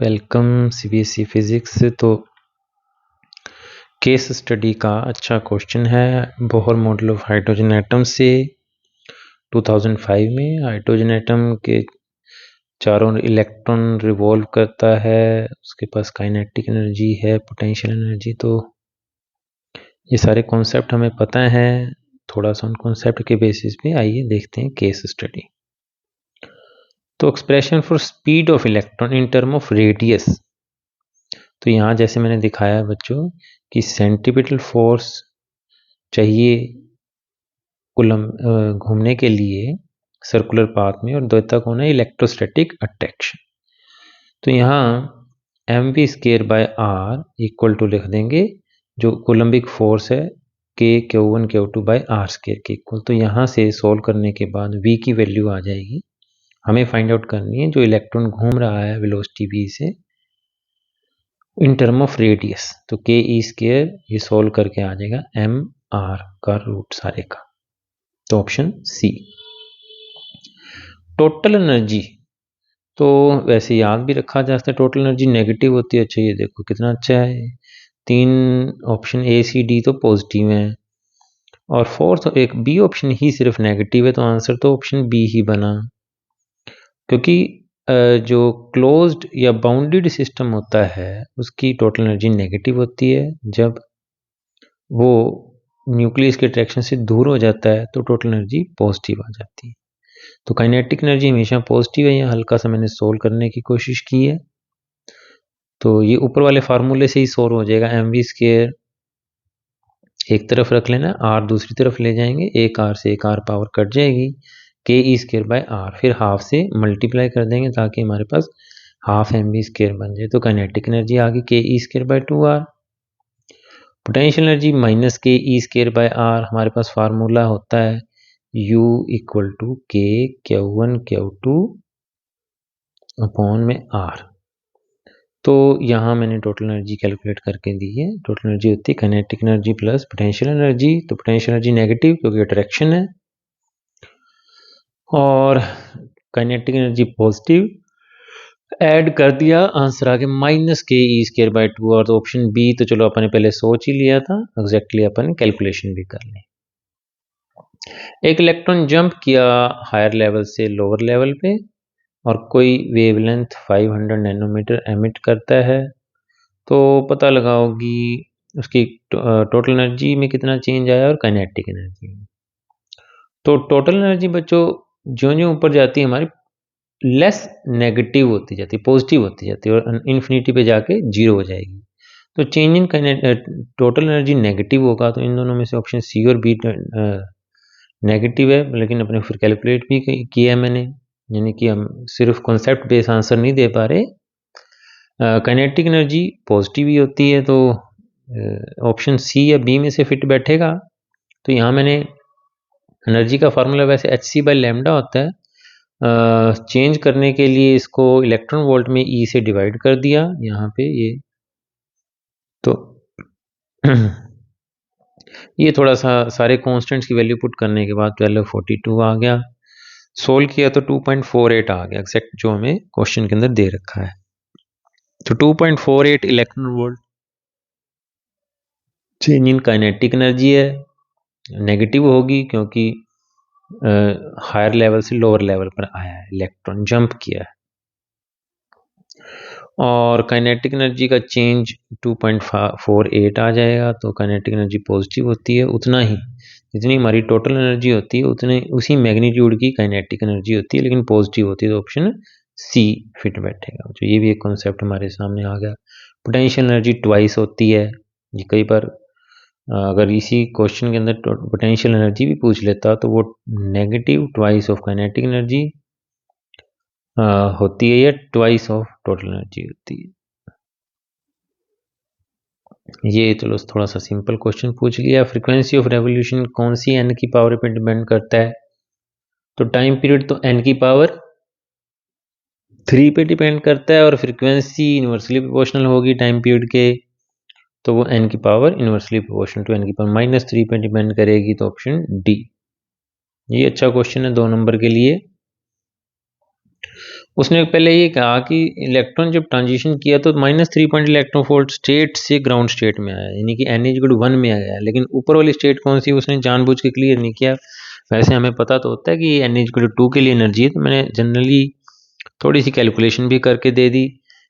Welcome CBSE physics. तो case study का अच्छा क्वेश्चन है Bohr model of hydrogen atom से 2005 में। हाइड्रोजन एटम के चारों इलेक्ट्रॉन रिवॉल्व करता है, उसके पास काइनेटिक एनर्जी है, पोटेंशियल एनर्जी। तो ये सारे कॉन्सेप्ट हमें पता हैं। थोड़ा सा उन कॉन्सेप्ट के बेसिस पे आइए देखते हैं केस स्टडी। तो expression for speed of electron in term of radius. तो यहाँ जैसे मैंने दिखाया है बच्चों कि सेंट्रीपिटल फोर्स चाहिए कूलम्ब घूमने के लिए सर्कुलर पाथ में, और द्वैता कौन है, इलेक्ट्रोस्टैटिक अट्रैक्शन। तो यहाँ mv square by r equal to लिख देंगे जो कोलम्बिक फोर्स है k q1 q2 by r square के इक्वल। तो यहाँ से सोल्व करने के बाद v की वैल्यू आ जाएगी। हमें फाइंड आउट करनी है जो इलेक्ट्रॉन घूम रहा है वेलोसिटी v से इन टर्म ऑफ रेडियस। तो के ई स्क्वायर ये सोल्व करके आ जाएगा एम आर का रूट सारे का। तो ऑप्शन सी। टोटल एनर्जी तो वैसे याद भी रखा जा सकता है, टोटल एनर्जी नेगेटिव होती है। अच्छा ये देखो कितना अच्छा है, 3 ऑप्शन ए सी डी तो पॉजिटिव हैं और फोर्थ एक बी ऑप्शन ही सिर्फ नेगेटिव है। तो आंसर तो ऑप्शन बी ही बना, क्योंकि जो क्लोज्ड या बाउंडेड सिस्टम होता है उसकी टोटल एनर्जी नेगेटिव होती है। जब वो न्यूक्लियस के अट्रैक्शन से दूर हो जाता है तो टोटल एनर्जी पॉजिटिव आ जाती है। तो काइनेटिक एनर्जी हमेशा पॉजिटिव है। यहाँ हल्का सा मैंने सोल्व करने की कोशिश की है, तो ये ऊपर वाले फार्मूले से ही सोल्व हो जाएगा। mv स्क्वायर एक तरफ रख लेना, r दूसरी तरफ ले जाएंगे, एक r से एक r पावर कट जाएगी, के ई स्क्वायर बाय आर, फिर हाफ से मल्टीप्लाई कर देंगे ताकि हमारे पास हाफ mv स्क्वायर बन जाए। तो काइनेटिक एनर्जी आ गई k e square by 2r। Potential energy minus k e square bye are, हमारे पास फार्मूला होता है U इक्वल टू के Q1 Q2 अपॉन में R। तो यहाँ मैंने टोटल एनर्जी कैलकुलेट करके दी है। टोटल एनर्जी होती है kinetic energy plus potential energy. तो पोटेंशियल एनर्जी नेगेटिव क्योंकि अट्रैक्शन है, और काइनेटिक एनर्जी पॉजिटिव। ऐड कर दिया, आंसर आ गया minus k e square bye 2। और तो ऑप्शन बी तो चलो अपन ने पहले सोच ही लिया था, एग्जैक्टली अपन कैलकुलेशन भी कर लें। एक इलेक्ट्रॉन जंप किया हायर लेवल से लोअर लेवल पे और कोई वेवलेंथ 500 नैनोमीटर एमिट करता है, तो पता लगाओगी उसकी टोटल एनर्जी में कितना चेंज आया और काइनेटिक एनर्जी में। तो टोटल एनर्जी बच्चों ज्यों ज्यों ऊपर जाती है हमारी लेस नेगेटिव होती जाती है, पॉजिटिव होती जाती है, और इन्फिनिटी पे जाके जीरो हो जाएगी। तो change in total energy negative होगा। तो इन दोनों में से ऑप्शन सी और बी नेगेटिव है, लेकिन अपने फिर कैलकुलेट भी किया है मैंने, यानी कि हम सिर्फ कॉन्सेप्ट बेस आंसर नहीं दे पा रहे। काइनेटिक एनर्जी पॉजिटिव ही होती है, तो ऑप्शन सी या बी में से फिट बैठेगा। तो यहाँ मैंने एनर्जी का फार्मूला वैसे एच सी बाई लैम्डा होता है, चेंज करने के लिए इसको इलेक्ट्रॉन वोल्ट में ई से डिवाइड कर दिया यहाँ पे ये। तो ये थोड़ा सा सारे कांस्टेंट्स की वैल्यू पुट करने के बाद 1242 आ गया। सोल्व किया तो 2.48 आ गया एग्जैक्ट जो हमें क्वेश्चन के अंदर दे रखा है। तो 2.48 electron volt change in kinetic energy है, नेगेटिव होगी क्योंकि हायर लेवल से लोअर लेवल पर आया है, इलेक्ट्रॉन जंप किया है। और काइनेटिक एनर्जी का चेंज 2.48 आ जाएगा। तो काइनेटिक एनर्जी पॉजिटिव होती है, उतना ही जितनी हमारी टोटल एनर्जी होती है उतने उसी मैग्नीट्यूड की काइनेटिक एनर्जी होती है, लेकिन पॉजिटिव होती है। तो ऑप्शन सी फिट बैठेगा। तो ये भी एक कॉन्सेप्ट हमारे सामने आ गया। पोटेंशियल एनर्जी ट्वाइस होती है। ये कई बार अगर इसी क्वेश्चन के अंदर पोटेंशियल एनर्जी भी पूछ लेता तो वो negative twice of kinetic energy होती है, या ट्वाइस ऑफ टोटल एनर्जी होती है। ये चलो थोड़ा सा सिंपल क्वेश्चन पूछ लिया। फ्रीक्वेंसी ऑफ रेवोल्यूशन कौन सी n की पावर पे डिपेंड करता है? तो टाइम पीरियड तो n की पावर 3 पे डिपेंड करता है, और फ्रीक्वेंसी इन्वर्सली प्रोपोर्शनल होगी टाइम पीरियड के, तो वो n की power inversely proportional to n की पावर -3 पे डिपेंड करेगी। तो ऑप्शन डी। ये अच्छा क्वेश्चन है 2 नंबर के लिए। उसने पहले ये कहा कि इलेक्ट्रॉन जब ट्रांजिशन किया तो -3 पॉइंट इलेक्ट्रॉन वोल्ट स्टेट से ग्राउंड स्टेट में आया, यानी कि n=1 में आया, लेकिन ऊपर वाली स्टेट कौन सी उसने जानबूझ के क्लियर नहीं किया। वैसे हमें पता तो होता है कि n=2 के लिए एनर्जी है, तो मैंने जनरली थोड़ी सी कैलकुलेशन भी करके दे दी।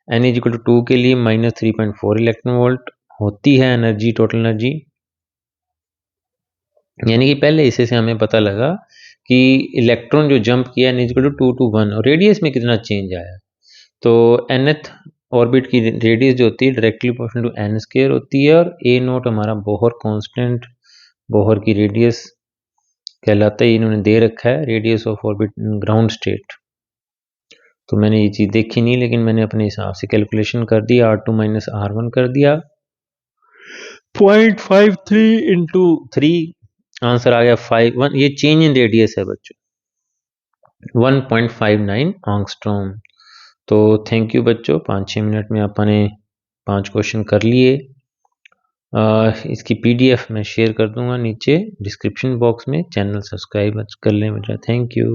n=2 के लिए -3.4 इलेक्ट्रॉन वोल्ट होती है एनर्जी, टोटल एनर्जी, यानी कि पहले हिस्से से हमें पता लगा कि इलेक्ट्रॉन जो जंप किया n=2 to 1 और रेडियस में कितना चेंज आया। तो nth ऑर्बिट की रेडियस जो होती है directly proportional to n square होती है, और a नोट हमारा बोहर कांस्टेंट, बोहर की रेडियस कहलाता है, इन्होंने दे रखा है radius of orbit ground state. तो मैंने ये चीज़ देखी नहीं, लेकिन मैंने अपने हिसाब से कैलकुलेशन कर दी, R2 माइनस R1 कर दिया, 0.53 इंटू 3, आंसर आ गया 5 ये चेंज इन रेडियस है बच्चों, 1.59 आंगस्ट्रॉम। तो थैंक यू बच्चों, 5-6 मिनट में अपने 5 क्वेश्चन कर लिए। इसकी PDF मैं शेयर कर दूंगा नीचे डिस्क्रिप्शन बॉक्स में। चैनल सब्सक्राइब कर लें बेटा। Thank you.